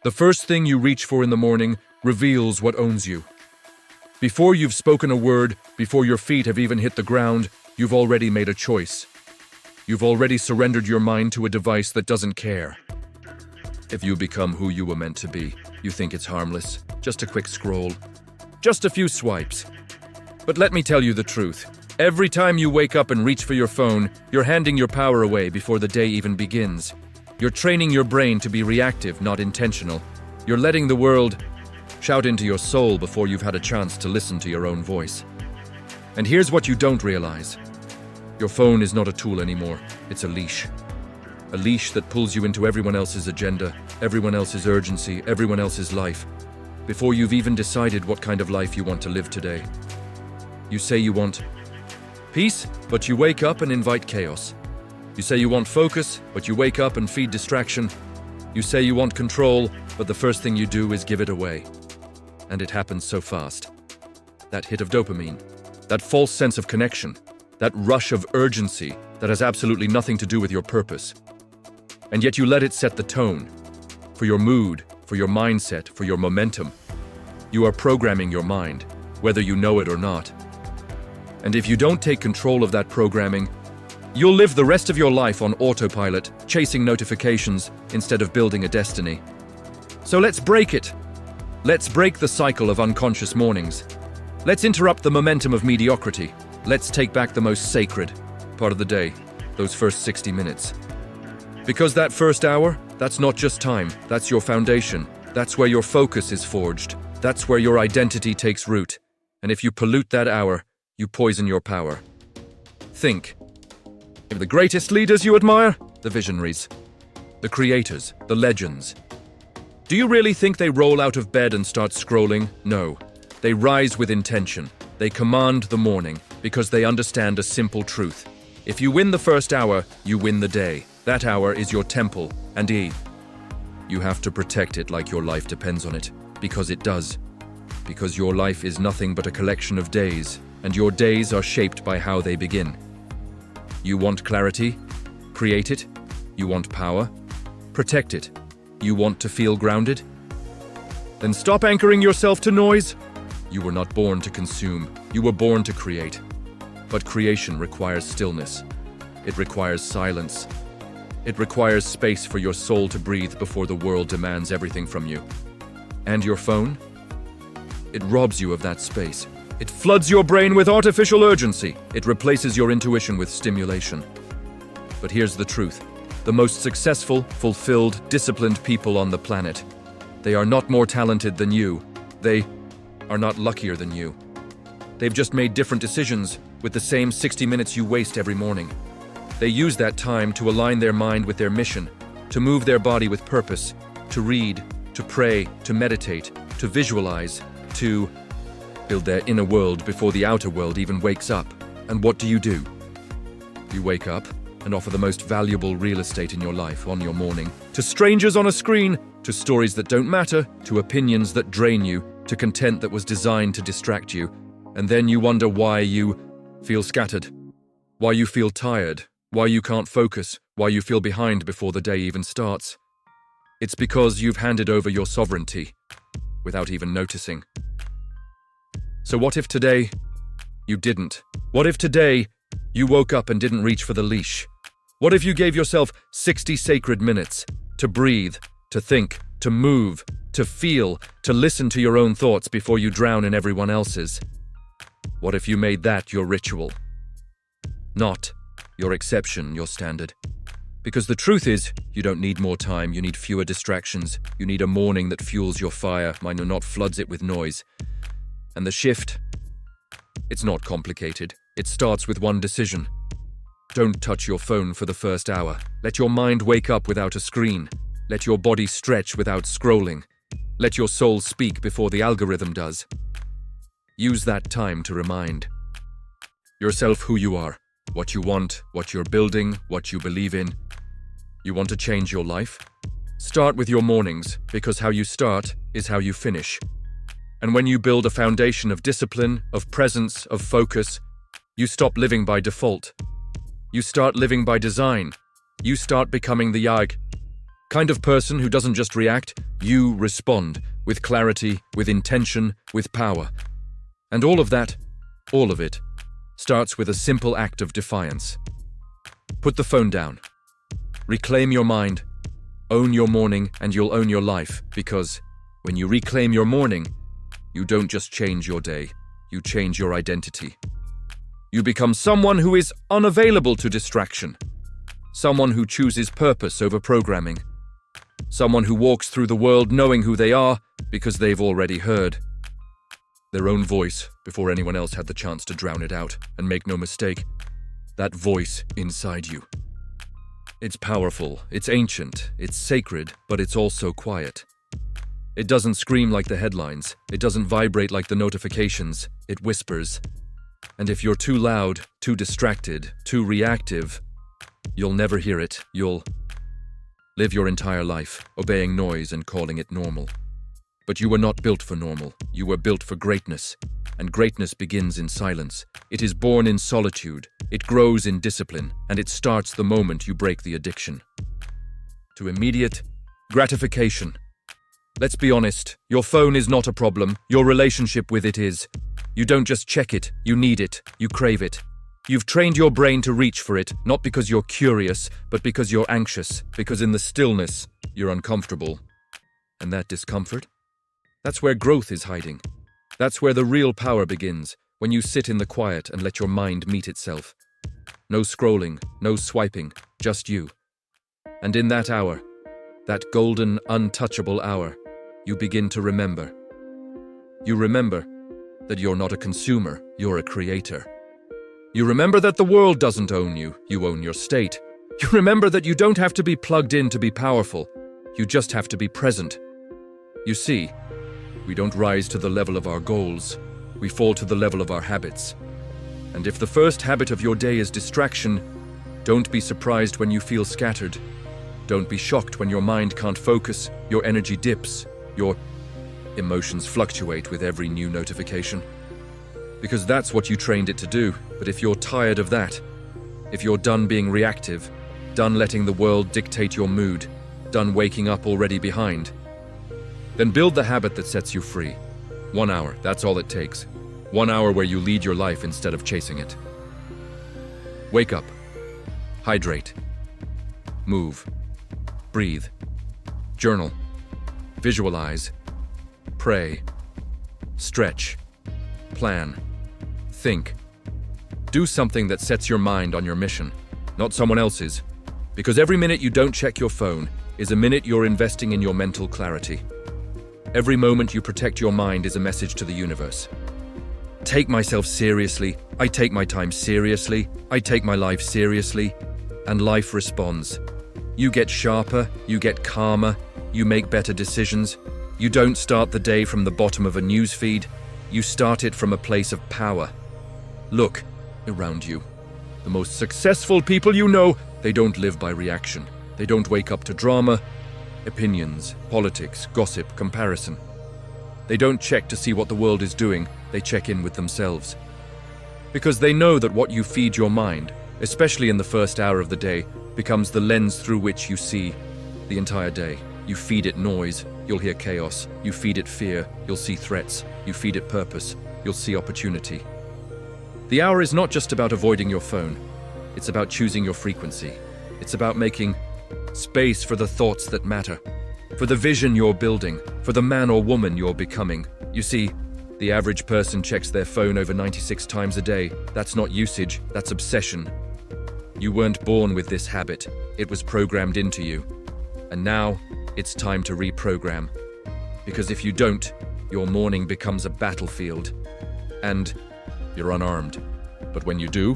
The first thing you reach for in the morning reveals what owns you. Before you've spoken a word, before your feet have even hit the ground, you've already made a choice. You've already surrendered your mind to a device that doesn't care. If you become who you were meant to be, you think it's harmless, just a quick scroll, just a few swipes. But let me tell you the truth. Every time you wake up and reach for your phone, you're handing your power away before the day even begins. You're training your brain to be reactive, not intentional. You're letting the world shout into your soul before you've had a chance to listen to your own voice. And here's what you don't realize. Your phone is not a tool anymore, it's a leash. A leash that pulls you into everyone else's agenda, everyone else's urgency, everyone else's life, before you've even decided what kind of life you want to live today. You say you want peace, but you wake up and invite chaos. You say you want focus, but you wake up and feed distraction. You say you want control, but the first thing you do is give it away. And it happens so fast. That hit of dopamine, that false sense of connection, that rush of urgency that has absolutely nothing to do with your purpose. And yet you let it set the tone for your mood, for your mindset, for your momentum. You are programming your mind, whether you know it or not. And if you don't take control of that programming, you'll live the rest of your life on autopilot, chasing notifications instead of building a destiny. So let's break it. Let's break the cycle of unconscious mornings. Let's interrupt the momentum of mediocrity. Let's take back the most sacred part of the day, those first 60 minutes. Because that first hour, that's not just time, that's your foundation. That's where your focus is forged. That's where your identity takes root. And if you pollute that hour, you poison your power. Think. Of the greatest leaders you admire? The visionaries. The creators, the legends. Do you really think they roll out of bed and start scrolling? No. They rise with intention. They command the morning because they understand a simple truth. If you win the first hour, you win the day. That hour is your temple, and you have to protect it like your life depends on it, because it does. Because your life is nothing but a collection of days, and your days are shaped by how they begin. You want clarity? Create it. You want power? Protect it. You want to feel grounded? Then stop anchoring yourself to noise. You were not born to consume. You were born to create. But creation requires stillness. It requires silence. It requires space for your soul to breathe before the world demands everything from you. And your phone? It robs you of that space. It floods your brain with artificial urgency. It replaces your intuition with stimulation. But here's the truth. The most successful, fulfilled, disciplined people on the planet. They are not more talented than you. They are not luckier than you. They've just made different decisions with the same 60 minutes you waste every morning. They use that time to align their mind with their mission, to move their body with purpose, to read, to pray, to meditate, to visualize, to build their inner world before the outer world even wakes up. And what do? You wake up and offer the most valuable real estate in your life on your morning, to strangers on a screen, to stories that don't matter, to opinions that drain you, to content that was designed to distract you. And then you wonder why you feel scattered, why you feel tired, why you can't focus, why you feel behind before the day even starts. It's because you've handed over your sovereignty without even noticing. So what if today you didn't? What if today you woke up and didn't reach for the leash? What if you gave yourself 60 sacred minutes to breathe, to think, to move, to feel, to listen to your own thoughts before you drown in everyone else's? What if you made that your ritual? Not your exception, your standard. Because the truth is, you don't need more time, you need fewer distractions. You need a morning that fuels your fire, not floods it with noise. And the shift? It's not complicated. It starts with one decision. Don't touch your phone for the first hour. Let your mind wake up without a screen. Let your body stretch without scrolling. Let your soul speak before the algorithm does. Use that time to remind yourself who you are, what you want, what you're building, what you believe in. You want to change your life? Start with your mornings, because how you start is how you finish. And when you build a foundation of discipline, of presence, of focus, you stop living by default. You start living by design. You start becoming the Kind of person who doesn't just react, you respond, with clarity, with intention, with power. And all of it, starts with a simple act of defiance. Put the phone down. Reclaim your mind. Own your morning and you'll own your life, because when you reclaim your morning, you don't just change your day, you change your identity. You become someone who is unavailable to distraction. Someone who chooses purpose over programming. Someone who walks through the world knowing who they are because they've already heard their own voice before anyone else had the chance to drown it out. And make no mistake, that voice inside you. It's powerful, it's ancient, it's sacred, but it's also quiet. It doesn't scream like the headlines. It doesn't vibrate like the notifications. It whispers. And if you're too loud, too distracted, too reactive, you'll never hear it. You'll live your entire life obeying noise and calling it normal. But you were not built for normal. You were built for greatness. And greatness begins in silence. It is born in solitude. It grows in discipline. And it starts the moment you break the addiction to immediate gratification. Let's be honest, your phone is not a problem. Your relationship with it is. You don't just check it, you need it, you crave it. You've trained your brain to reach for it, not because you're curious, but because you're anxious, because in the stillness, you're uncomfortable. And that discomfort? That's where growth is hiding. That's where the real power begins, when you sit in the quiet and let your mind meet itself. No scrolling, no swiping, just you. And in that hour, that golden, untouchable hour, you begin to remember. You remember that you're not a consumer, you're a creator. You remember that the world doesn't own you, you own your state. You remember that you don't have to be plugged in to be powerful, you just have to be present. You see, we don't rise to the level of our goals, we fall to the level of our habits. And if the first habit of your day is distraction, don't be surprised when you feel scattered. Don't be shocked when your mind can't focus, your energy dips, your emotions fluctuate with every new notification. Because that's what you trained it to do. But if you're tired of that, if you're done being reactive, done letting the world dictate your mood, done waking up already behind, then build the habit that sets you free. 1 hour, that's all it takes. 1 hour where you lead your life instead of chasing it. Wake up. Hydrate. Move. Breathe. Journal. Visualize. Pray. Stretch. Plan. Think. Do something that sets your mind on your mission, not someone else's. Because every minute you don't check your phone is a minute you're investing in your mental clarity. Every moment you protect your mind is a message to the universe. Take myself seriously. I take my time seriously. I take my life seriously. And life responds. You get sharper, you get calmer, you make better decisions. You don't start the day from the bottom of a news feed. You start it from a place of power. Look around you. The most successful people you know, they don't live by reaction. They don't wake up to drama, opinions, politics, gossip, comparison. They don't check to see what the world is doing. They check in with themselves. Because they know that what you feed your mind, especially in the first hour of the day, becomes the lens through which you see the entire day. You feed it noise, you'll hear chaos. You feed it fear, you'll see threats. You feed it purpose, you'll see opportunity. The hour is not just about avoiding your phone. It's about choosing your frequency. It's about making space for the thoughts that matter, for the vision you're building, for the man or woman you're becoming. You see, the average person checks their phone over 96 times a day. That's not usage, that's obsession. You weren't born with this habit. It was programmed into you. And now, it's time to reprogram. Because if you don't, your morning becomes a battlefield. And you're unarmed. But when you do,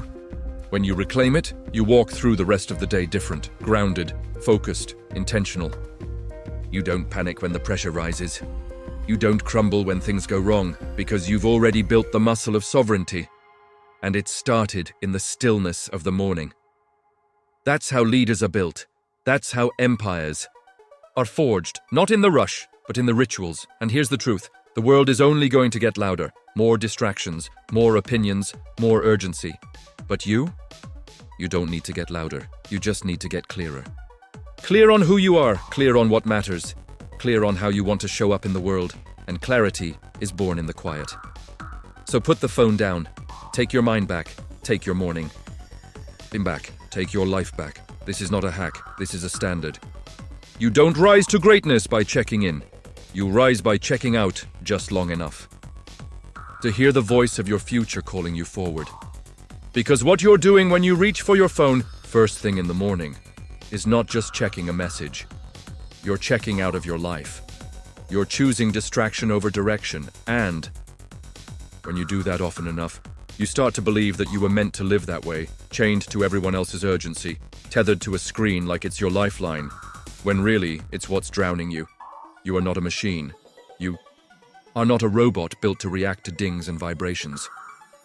when you reclaim it, you walk through the rest of the day different, grounded, focused, intentional. You don't panic when the pressure rises. You don't crumble when things go wrong, because you've already built the muscle of sovereignty. And it started in the stillness of the morning. That's how leaders are built. That's how empires are forged, not in the rush, but in the rituals. And here's the truth. The world is only going to get louder. More distractions, more opinions, more urgency. But you don't need to get louder. You just need to get clearer. Clear on who you are, clear on what matters, clear on how you want to show up in the world, and clarity is born in the quiet. So put the phone down, take your mind back, take your morning. Back, take your life back. This is not a hack, this is a standard. You don't rise to greatness by checking in. You rise by checking out just long enough to hear the voice of your future calling you forward. Because what you're doing when you reach for your phone first thing in the morning is not just checking a message. You're checking out of your life. You're choosing distraction over direction, and when you do that often enough, you start to believe that you were meant to live that way, chained to everyone else's urgency, tethered to a screen like it's your lifeline, when really it's what's drowning you. You are not a machine. You are not a robot built to react to dings and vibrations.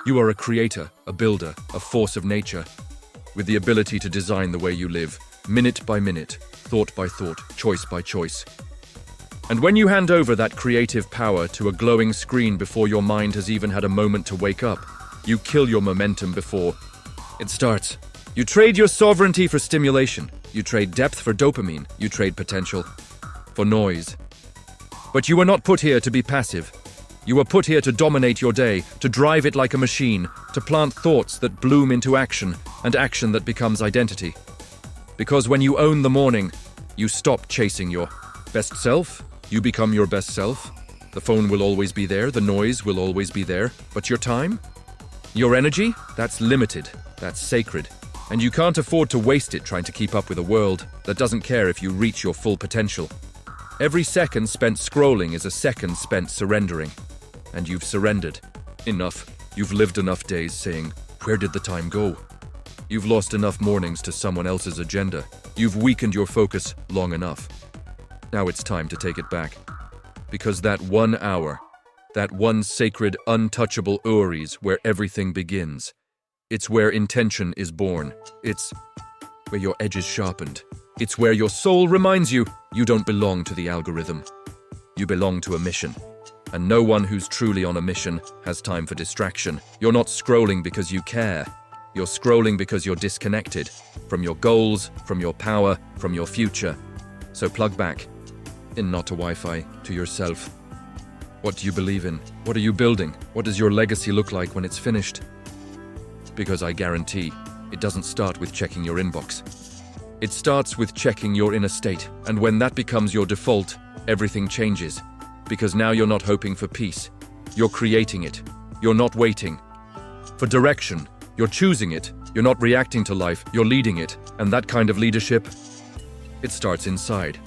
You are a creator, a builder, a force of nature, with the ability to design the way you live, minute by minute, thought by thought, choice by choice. And when you hand over that creative power to a glowing screen before your mind has even had a moment to wake up, you kill your momentum before it starts. You trade your sovereignty for stimulation. You trade depth for dopamine. You trade potential for noise. But you were not put here to be passive. You were put here to dominate your day, to drive it like a machine, to plant thoughts that bloom into action, and action that becomes identity. Because when you own the morning, you stop chasing your best self, you become your best self. The phone will always be there, the noise will always be there, but your time? Your energy? That's limited, that's sacred, and you can't afford to waste it trying to keep up with a world that doesn't care if you reach your full potential. Every second spent scrolling is a second spent surrendering. And you've surrendered. Enough. You've lived enough days saying, "Where did the time go?" You've lost enough mornings to someone else's agenda. You've weakened your focus long enough. Now it's time to take it back. Because that 1 hour, that one sacred, untouchable Uris where everything begins. It's where intention is born. It's where your edge is sharpened. It's where your soul reminds you don't belong to the algorithm. You belong to a mission. And no one who's truly on a mission has time for distraction. You're not scrolling because you care. You're scrolling because you're disconnected from your goals, from your power, from your future. So plug back in, not to Wi-Fi, to yourself. What do you believe in? What are you building? What does your legacy look like when it's finished? Because I guarantee it doesn't start with checking your inbox. It starts with checking your inner state. And when that becomes your default, everything changes. Because now you're not hoping for peace. You're creating it. You're not waiting for direction. You're choosing it. You're not reacting to life. You're leading it. And that kind of leadership, it starts inside.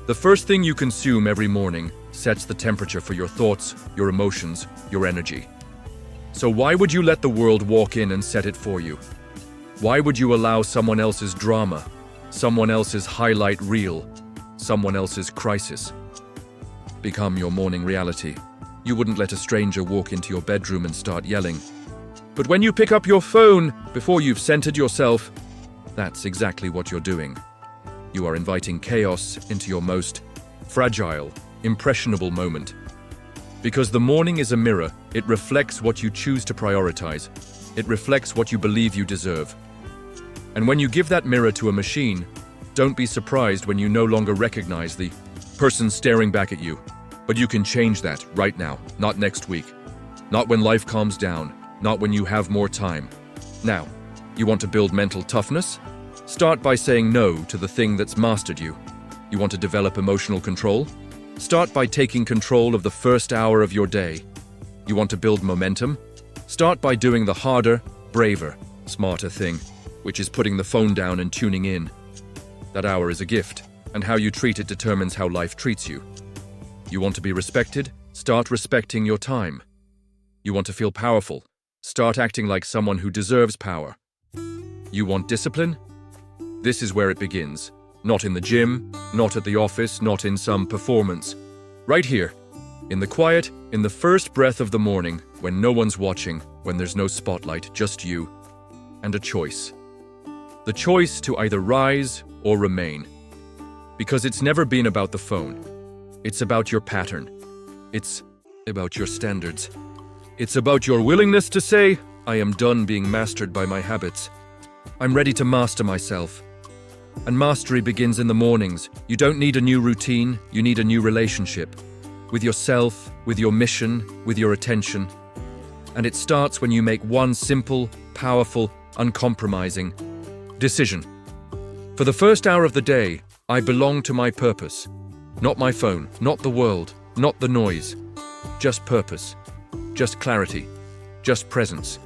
The first thing you consume every morning sets the temperature for your thoughts, your emotions, your energy. So why would you let the world walk in and set it for you? Why would you allow someone else's drama, someone else's highlight reel, someone else's crisis become your morning reality? You wouldn't let a stranger walk into your bedroom and start yelling. But when you pick up your phone before you've centered yourself, that's exactly what you're doing. You are inviting chaos into your most fragile, impressionable moment. Because the morning is a mirror, it reflects what you choose to prioritize. It reflects what you believe you deserve. And when you give that mirror to a machine, don't be surprised when you no longer recognize the person staring back at you. But you can change that right now, not next week. Not when life calms down, not when you have more time. Now, you want to build mental toughness? Start by saying no to the thing that's mastered you. You want to develop emotional control? Start by taking control of the first hour of your day. You want to build momentum? Start by doing the harder, braver, smarter thing, which is putting the phone down and tuning in. That hour is a gift, and how you treat it determines how life treats you. You want to be respected? Start respecting your time. You want to feel powerful? Start acting like someone who deserves power. You want discipline? This is where it begins. Not in the gym, not at the office, not in some performance. Right here, in the quiet, in the first breath of the morning, when no one's watching, when there's no spotlight, just you, and a choice. The choice to either rise or remain. Because it's never been about the phone. It's about your pattern. It's about your standards. It's about your willingness to say, I am done being mastered by my habits. I'm ready to master myself. And mastery begins in the mornings. You don't need a new routine, you need a new relationship. With yourself, with your mission, with your attention. And it starts when you make one simple, powerful, uncompromising decision. For the first hour of the day, I belong to my purpose. Not my phone, not the world, not the noise. Just purpose. Just clarity. Just presence.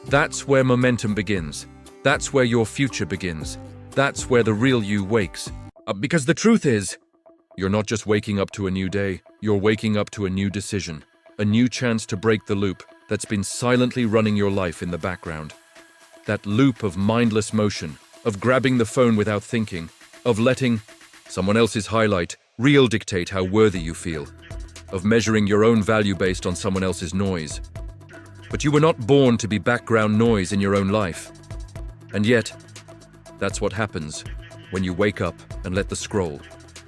That's where momentum begins. That's where your future begins. That's where the real you wakes. Because the truth is, you're not just waking up to a new day, you're waking up to a new decision. A new chance to break the loop that's been silently running your life in the background. That loop of mindless motion, of grabbing the phone without thinking, of letting someone else's highlight reel dictate how worthy you feel, of measuring your own value based on someone else's noise. But you were not born to be background noise in your own life. And yet, that's what happens when you wake up and let the scroll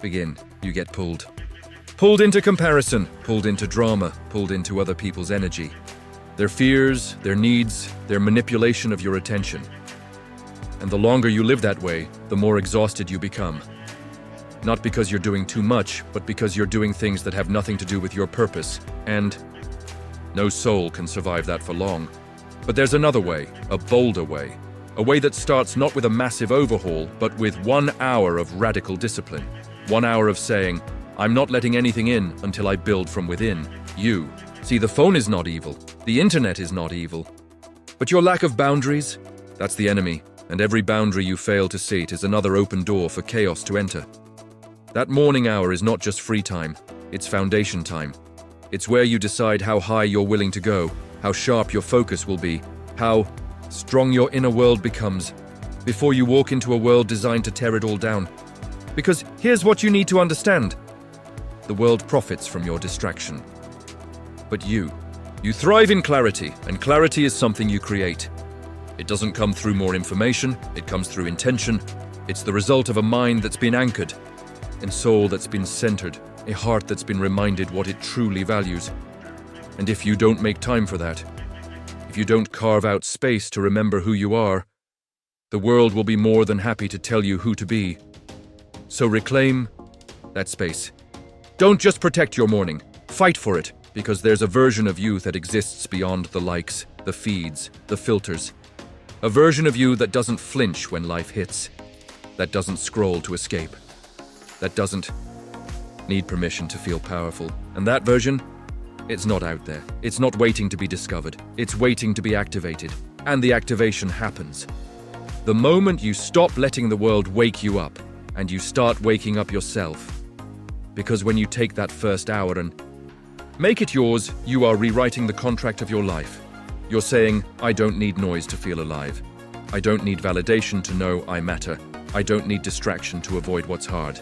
begin. You get pulled. Pulled into comparison, pulled into drama, pulled into other people's energy. Their fears, their needs, their manipulation of your attention. And the longer you live that way, the more exhausted you become. Not because you're doing too much, but because you're doing things that have nothing to do with your purpose. And no soul can survive that for long. But there's another way, a bolder way. A way that starts not with a massive overhaul, but with 1 hour of radical discipline. 1 hour of saying, I'm not letting anything in until I build from within. You. See, the phone is not evil. The internet is not evil. But your lack of boundaries, that's the enemy. And every boundary you fail to seat is another open door for chaos to enter. That morning hour is not just free time, it's foundation time. It's where you decide how high you're willing to go, how sharp your focus will be, how strong your inner world becomes, before you walk into a world designed to tear it all down. Because here's what you need to understand. The world profits from your distraction. But you thrive in clarity, and clarity is something you create. It doesn't come through more information, it comes through intention. It's the result of a mind that's been anchored, a soul that's been centered, a heart that's been reminded what it truly values. And if you don't make time for that, if you don't carve out space to remember who you are, the world will be more than happy to tell you who to be. So reclaim that space. Don't just protect your morning, fight for it, because there's a version of you that exists beyond the likes, the feeds, the filters. A version of you that doesn't flinch when life hits, that doesn't scroll to escape, that doesn't need permission to feel powerful. And that version, it's not out there. It's not waiting to be discovered. It's waiting to be activated. And the activation happens the moment you stop letting the world wake you up and you start waking up yourself. Because when you take that first hour and make it yours, you are rewriting the contract of your life. You're saying, I don't need noise to feel alive. I don't need validation to know I matter. I don't need distraction to avoid what's hard.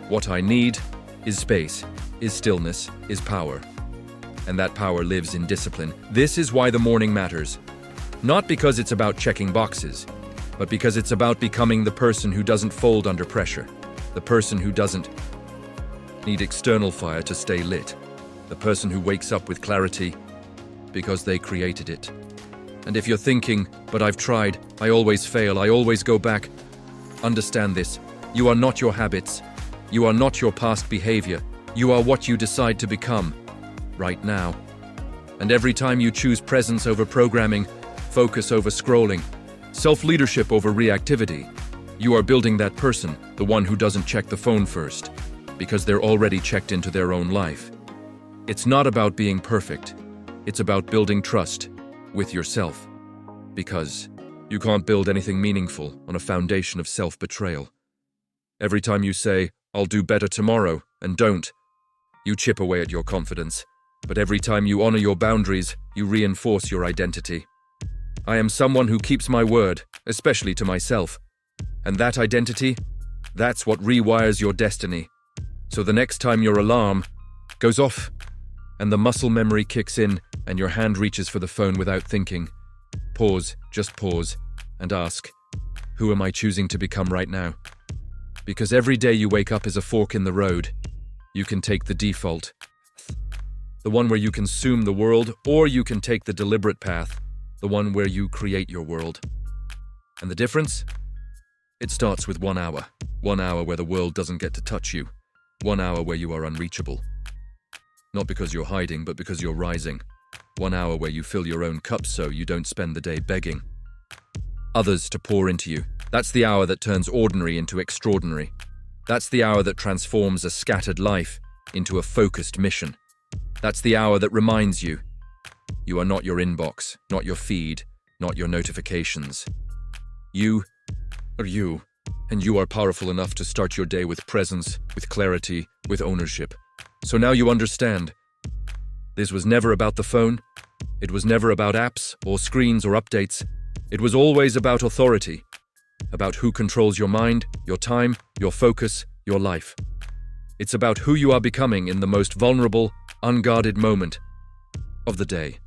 What I need is space, is stillness, is power. And that power lives in discipline. This is why the morning matters. Not because it's about checking boxes, but because it's about becoming the person who doesn't fold under pressure. The person who doesn't need external fire to stay lit. The person who wakes up with clarity because they created it. And if you're thinking, but I've tried, I always fail, I always go back, understand this. You are not your habits. You are not your past behavior. You are what you decide to become right now. And every time you choose presence over programming, focus over scrolling, self-leadership over reactivity, you are building that person, the one who doesn't check the phone first, because they're already checked into their own life. It's not about being perfect. It's about building trust with yourself. Because you can't build anything meaningful on a foundation of self-betrayal. Every time you say, I'll do better tomorrow, and don't, you chip away at your confidence. But every time you honor your boundaries, you reinforce your identity. I am someone who keeps my word, especially to myself. And that identity, that's what rewires your destiny. So the next time your alarm goes off, and the muscle memory kicks in, and your hand reaches for the phone without thinking, pause, just pause, and ask, who am I choosing to become right now? Because every day you wake up is a fork in the road. You can take the default, the one where you consume the world, or you can take the deliberate path, the one where you create your world. And the difference? It starts with 1 hour. 1 hour where the world doesn't get to touch you. 1 hour where you are unreachable. Not because you're hiding, but because you're rising. 1 hour where you fill your own cup so you don't spend the day begging others to pour into you. That's the hour that turns ordinary into extraordinary. That's the hour that transforms a scattered life into a focused mission. That's the hour that reminds you, you are not your inbox, not your feed, not your notifications. You are you, and you are powerful enough to start your day with presence, with clarity, with ownership. So now you understand. This was never about the phone. It was never about apps or screens or updates. It was always about authority, about who controls your mind, your time, your focus, your life. It's about who you are becoming in the most vulnerable, unguarded moment of the day.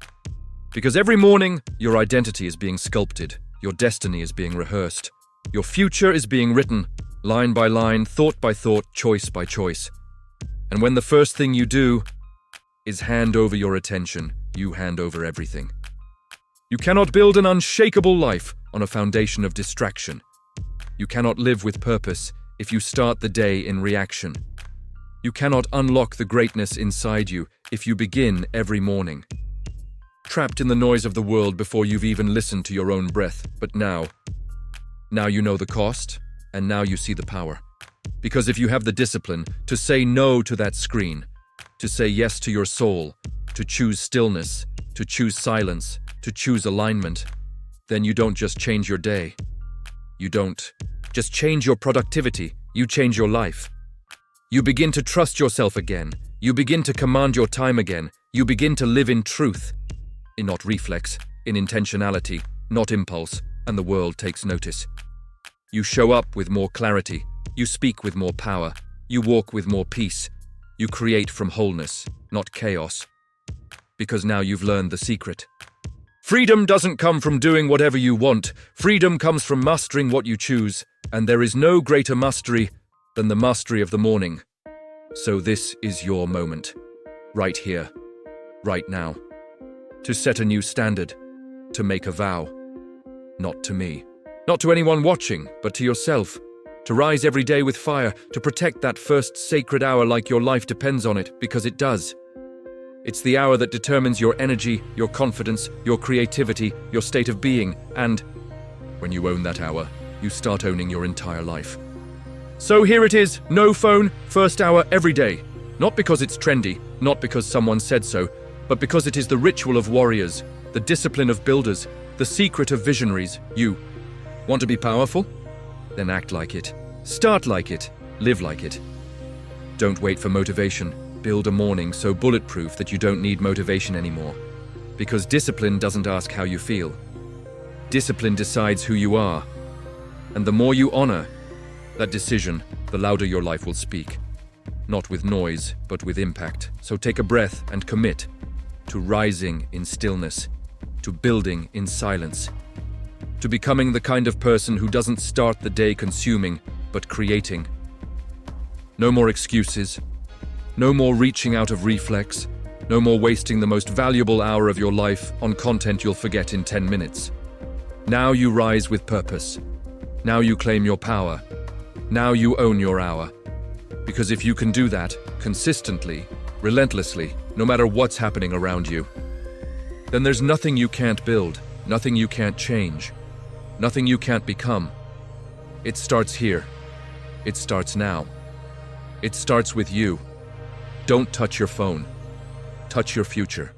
Because every morning, your identity is being sculpted, your destiny is being rehearsed, your future is being written, line by line, thought by thought, choice by choice. And when the first thing you do is hand over your attention, you hand over everything. You cannot build an unshakable life on a foundation of distraction. You cannot live with purpose if you start the day in reaction. You cannot unlock the greatness inside you if you begin every morning. Trapped in the noise of the world before you've even listened to your own breath, but now you know the cost, and now you see the power. Because if you have the discipline to say no to that screen, to say yes to your soul, to choose stillness, to choose silence, to choose alignment, then you don't just change your day. You don't just change your productivity, you change your life. You begin to trust yourself again. You begin to command your time again. You begin to live in truth, in not reflex, in intentionality, not impulse, and the world takes notice. You show up with more clarity. You speak with more power. You walk with more peace. You create from wholeness, not chaos. Because now you've learned the secret. Freedom doesn't come from doing whatever you want. Freedom comes from mastering what you choose. And there is no greater mastery than the mastery of the morning. So this is your moment. Right here. Right now. To set a new standard. To make a vow. Not to me. Not to anyone watching, but to yourself. To rise every day with fire. To protect that first sacred hour like your life depends on it, because it does. It's the hour that determines your energy, your confidence, your creativity, your state of being, and when you own that hour, you start owning your entire life. So here it is, no phone, first hour every day. Not because it's trendy, not because someone said so, but because it is the ritual of warriors, the discipline of builders, the secret of visionaries. You want to be powerful? Then act like it. Start like it. Live like it. Don't wait for motivation. Build a morning so bulletproof that you don't need motivation anymore. Because discipline doesn't ask how you feel. Discipline decides who you are. And the more you honor that decision, the louder your life will speak. Not with noise, but with impact. So take a breath and commit to rising in stillness, to building in silence, to becoming the kind of person who doesn't start the day consuming, but creating. No more excuses. No more reaching out of reflex. No more wasting the most valuable hour of your life on content you'll forget in 10 minutes. Now you rise with purpose. Now you claim your power. Now you own your hour. Because if you can do that, consistently, relentlessly, no matter what's happening around you, then there's nothing you can't build, nothing you can't change, nothing you can't become. It starts here. It starts now. It starts with you. Don't touch your phone. Touch your future.